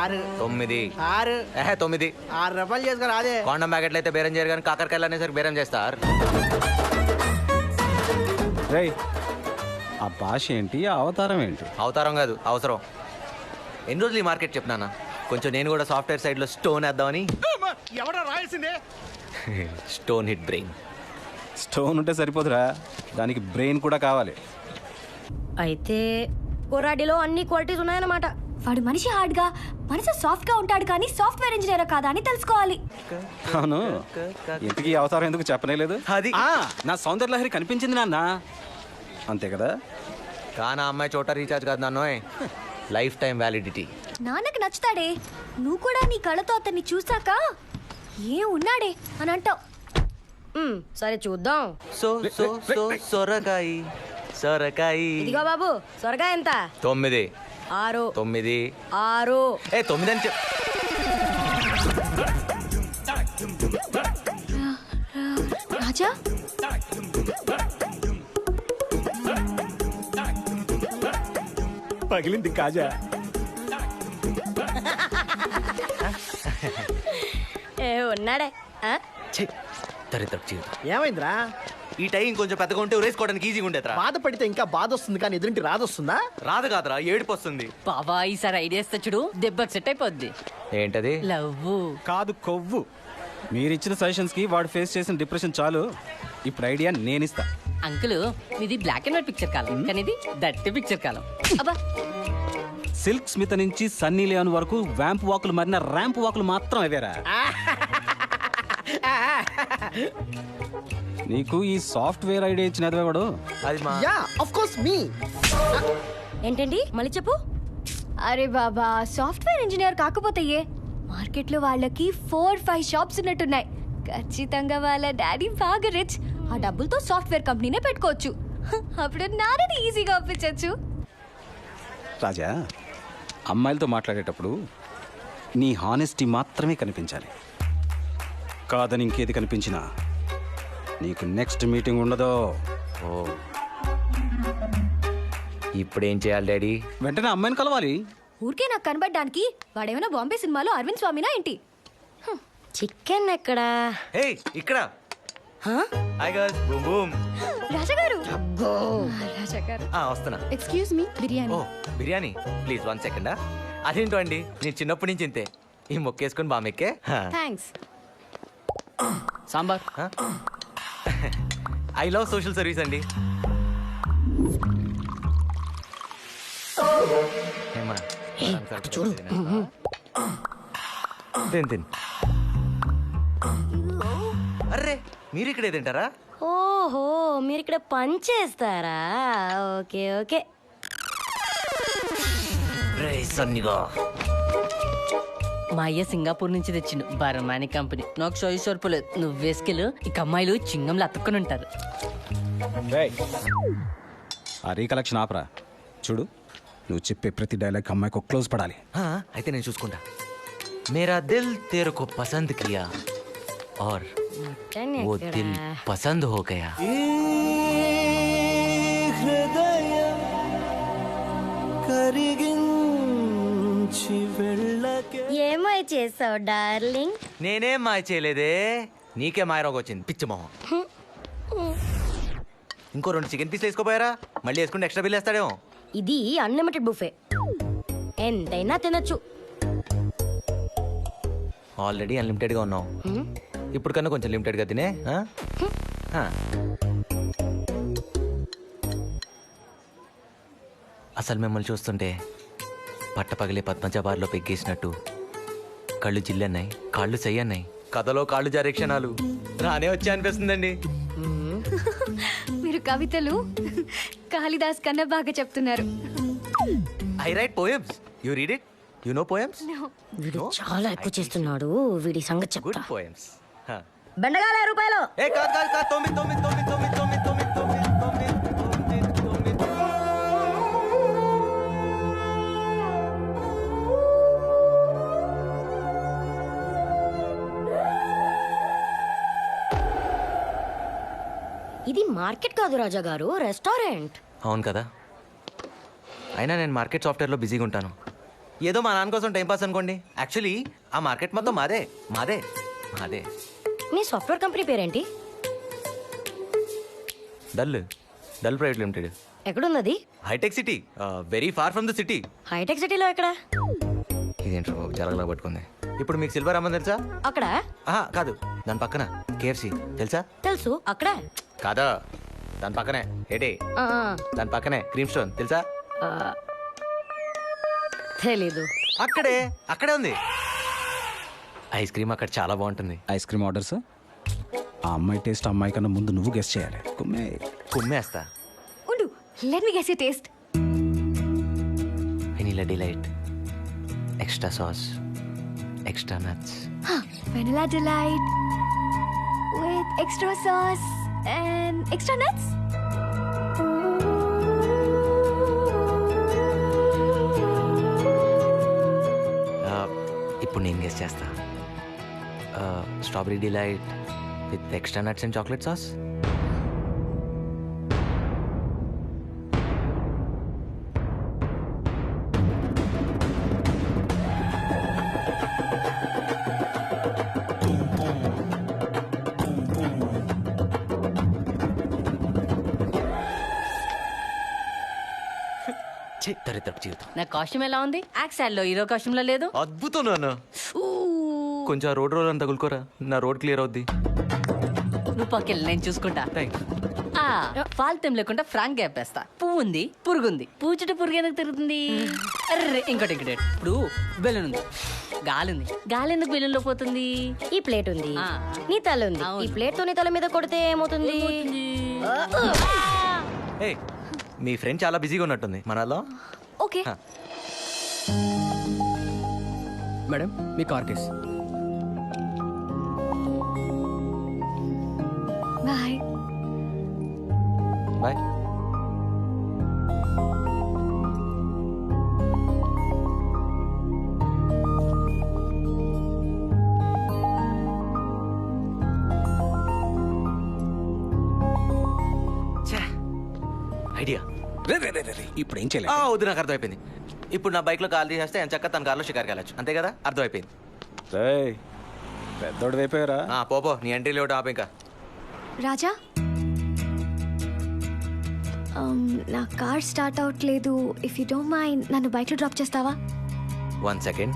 6 9 6 9 6 రూపాయలు చేసుకురా అదే కొండం ప్యాకెట్లు అయితే బేరం చేయరు కానీ కాకరకాయలు అనేసరికి బేరం చేస్తారు. రేయ్, ఆ భాష ఏంటి, ఆ అవతారం ఏంటి? అవతారం కాదు, అవసరం. ఎన్ని రోజులు ఈ మార్కెట్ చెప్పినానా, కొంచెం నేను కూడా సాఫ్ట్వేర్ సైడ్లో స్టోన్ వేద్దామని. ఎవడో రాయాల్సిందే. Stone hit brain. స్టోన్ ఉంటే సరిపోదురా, దానికి బ్రెయిన్ కూడా కావాలి. అయితే కొరాడీలో అన్ని క్వాలిటీస్ ఉన్నాయన్నమాట. వాడు మనిషి హార్డ్ గా మనసు సాఫ్ట్ గా ఉంటాడు కానీ సాఫ్ట్వేర్ ఇంజనీర్ కాదా అని తెలుసుకోవాలి. అవును, ఇంతకీ ఈ అవతారం ఎందుకు చెప్పనేలేదు? అది నా సౌందర్య లహరి కనిపించింది నాన్న, అంతే కదా? కానా అమ్మాయి చోట రీఛార్జ్ కాదు నాన్నో, లైఫ్ టైం వ్యాలిడిటీ. నాన్నకు నచ్చుతాడే, నువ్వు కూడా నీ కళ్ళతో అతన్ని చూసాక ఏ ఉన్నాడే అని అంటావు. సరే చూద్దాం. సో సో సో సొరకాయి సొరకాయి. ఇదిగో బాబు, సొరకాయ ఎంత? 9 6 9 6 9 అని రాజా పగిలింది కాజా. ఉన్నాడే. దరిద్రపు జీవితం. ఏమైందిరా? ఈ టైం కొంచెం పెద్దగా ఉంటే ఉరేసుకోవడానికి ఈజీగా ఉండేదిరా. బాధపడితే ఇంకా బాధ వస్తుంది కానీ ఎదురింటి రాదొస్తుందా? రాదు కాదురా, ఏడుపు వస్తుంది. బాబా ఈసారి ఐడియా ఇస్తా చూడు, దెబ్బకి సెట్ అయిపోద్ది. ఏంటది? లవ్వు కాదు, కొవ్వు. మీరిచ్చిన సజెషన్స్ కి వాడు ఫేస్ చేసిన డిప్రెషన్ చాలు. ఇప్పుడు ఐడియా నేనిస్తా. అంకుల్, ఇది బ్లాక్ అండ్ వైట్ పిక్చర్ కాలం, కానీ ఇది దట్టి పిక్చర్ కాలం. అబ్బా, సిల్క్ స్మిత నుంచి సన్నీ లియోన్ వరకు వ్యాంప్ వాకులు మారిన ర్యాంప్ వాకులు మాత్రం అవేరా. నీకు ఈ సాఫ్ట్వేర్ ఐడియా ఇచ్చిన ఎదవేవాడు? అది మా యా ఆఫ్ కోర్స్ మీ. ఏంటండి మళ్ళీ చెప్పు. అరే బాబా, సాఫ్ట్వేర్ ఇంజనీర్ కాకపోతే ఏ మార్కెట్ లో వాళ్ళకి 4-5 షాప్స్ ఉన్నట్టున్నాయి. ఖచ్చితంగా వాళ్ళ డాడీ బాగా రిచ్. ఆ డబ్బులతో సాఫ్ట్వేర్ కంపెనీనే పెట్టుకోవచ్చు. అప్పుడు నాన్నని ఈజీగా ఒప్పించచ్చు. రాజా, అమ్మాయిలతో మాట్లాడేటప్పుడు నీ హానెస్టీ మాత్రమే కనిపించాలి. కాదని ఇంకేది కనిపించినా నీకు నెక్స్ట్ మీటింగ్ ఉండదో. ఓ, ఇప్పుడు ఏం చేయాలి డాడీ? వెంటనే అమ్మాయిని కలవాలి. ఊరికే నాకు కనబడడానికి వాడేమైనా బాంబే సినిమాలో అరవింద్ స్వామినా ఏంటి? చికెన్ ఎక్కడా? హే, ఇక్కడ. Hi girls, boom boom. రాజాగారు, రాజాగారు, వస్తున్నా. Excuse me, biryani. ఓ, బిర్యానీ ప్లీజ్ 1 సెకండ్. అదేంటో అండి, నేను చిన్నప్పటి నుంచి ఇంతే, ఈ మొక్కేసుకొని బామెక్కే. Thanks. Sambar. I love social service అండి. చూడు. తిన్. అర్రే, మీరు ఇక్కడే తింటారా? ఓహో, మీరు ఇక్కడ పని చేస్తారా? Okay okay. రే సన్నిగా, మా అయ్య సింగపూర్ నుంచి తెచ్చిండు బర్మాని కంపెనీ. నాకు చాయిస్ సరిపోలేదు, నువ్వు వేసుకెళ్ళు. ఇక అమ్మాయిలు చింగంలో అతుక్కుని ఉంటారు. ఆ రీకలెక్షన్ ఆపరా. చూడు, నువ్వు చెప్పే ప్రతి డైలాగ్ అమ్మాయికి ఒక క్లోజ్ పడాలి. అయితే నేను చూసుకుంటా. మేరా దిల్ తేరకు పసంద్ కియా और वो दिल पसंद हो गया. ఏమై చేసావు డార్లింగ్? నేనేం మాయ చేయలేదే, నీకే మాయరోగం వచ్చింది పిచ్చి మొహం. ఇంకో 2 చికెన్ పీస్ వేసుకోపోయారా? మళ్ళీ వేసుకుంటే ఎక్స్ట్రా బిల్ వేస్తాడేమో. ఇది అన్లిమిటెడ్ బుఫే, ఎంతైనా తినొచ్చు. ఆల్రెడీ అన్లిమిటెడ్గా ఉన్నావు, ఇప్పుడు కన్నా కొంచెం లిమిటెడ్గా తినే. అసలు మిమ్మల్ని చూస్తుంటే పట్టపగలే పద్మజ బార్లో పెగ్గేసినట్టు కళ్ళు జిల్లన్నాయి, కాళ్ళు చెయ్యన్నాయి, కథలో కాళ్ళు జారే క్షణాలు రానే వచ్చి అనిపిస్తుందండి. మీరు కవితలు కాళిదాస్ కన్నా బాగా చెప్తున్నారు. I right poems, you read it, you know poems. వీడు చాలా ఎక్కువ చేస్తున్నాడు, వీడి సంగతి గుడ్ చెప్తా. పోయమ్స్. బెండకాయలు 5 రూపాయలు. ఏ కాదు కాదు కాదు, 9 9 9 9 9 9 9 9 ఇది మార్కెట్ కాదు రాజా గారు, రెస్టారెంట్. అవును కదా, అయినా నేను మార్కెట్ సాఫ్ట్వేర్లో బిజీగా ఉంటాను. ఏదో మా నాన్న కోసం టైం పాస్ అనుకోండి. యాక్చువల్లీ ఆ మార్కెట్ మొత్తం మాదే మాదే మాదే. మీ సాఫ్ట్వేర్ కంపెనీ పేరేంటి? Dull dull private limited. ఎక్కడున్నది? Hitech city, very far from the city. Hitech సిటీలో ఎక్కడ? ఇదేంట్రో జరగలా పట్టుకుంది. ఇప్పుడు మీకు సిల్వర్ అమ్మ తెలుసా? అక్కడ? ఆహా కాదు, దాని పక్కన కేఎఫ్సి తెలుసా? తెలుసు. అక్కడ? కాదా, దాని పక్కనే ఏటి, ఆ, దాని పక్కనే క్రీమ్ స్టోన్ తెలుసా? ఆ, తెలీదు. అక్కడే అక్కడే ఉంది. ఐస్ క్రీమ్ అక్కడ చాలా బాగుంటుంది. ఐస్ క్రీమ్ ఆర్డర్స్ ఆ అమ్మాయి టేస్ట్ అమ్మాయి కన్నా ముందు నువ్వు గెస్ట్ చేయాలి. కుమ్మేస్తా. ఉండు, let me guess you taste. Vanilla delight, extra sauce, extra nuts. Vanilla delight with extra sauce and extra nuts. ఇప్పుడు నేను గెస్ చేస్తా. Strawberry delight with extra nuts and chocolate sauce. దరిద్రపు జీవితం. నా కాస్ట్యూమ్ ఎలా ఉంది? యాక్సాడ్ లో హీరో కాస్ట్యూమ్ లో లేదు. అద్భుతం నాన్న. కొంచెం ఆ రోడ్ అంతా తగులుకోరా, నా రోడ్ క్లియర్ అవుద్ది. నువ్వు పక్కెళ్ళి నేను చూసుకుంటా. థ్యాంక్స్. ఫాల్తేం లేకుండా ఫ్రాంక్ గ్యాప్ వేస్తా. పువ్వు ఉంది, పురుగుంది. పువ్వు చుట్టూ పురుగు ఎందుకు తిరుగుతుంది? అర్రే ఇంకోటి ఇప్పుడు బెలూన్ ఉంది, గాలి ఉంది. గాలి ఎందుకు బెలూన్ లో పోతుంది? ఈ ప్లేట్ ఉంది, ఆ. నీ తల ఉంది. అవును. ఈ ప్లేట్ తో నీ తల మీద కొడితే ఏమవుతుంది? ఏ మీ ఫ్రెండ్ చాలా బిజీగా ఉన్నట్టుంది మనలో. ఓకే. మేడం మీ car case. Bye. Bye. Idea. ఇప్పుడు ఏం చేయలేదు. వద్దు, నాకు అర్థమైపోయింది. ఇప్పుడు నా బైక్ లో కాల్ తీసేస్తే ఎంత చక్క తన కార్లో షికార్కి వెళ్ళచ్చు, అంతే కదా? అర్థమైపోయింది. పెద్దోడు అయిపోయారా? పోపో, నీ ఎంట్రీ లేవు ఆపు ఇంకా. రాజా, నా కార్ స్టార్ట్ అవట్లేదు. ఇఫ్ యూ డోంట్ మైండ్ నన్ను బైక్లో డ్రాప్ చేస్తావా? 1 సెకండ్.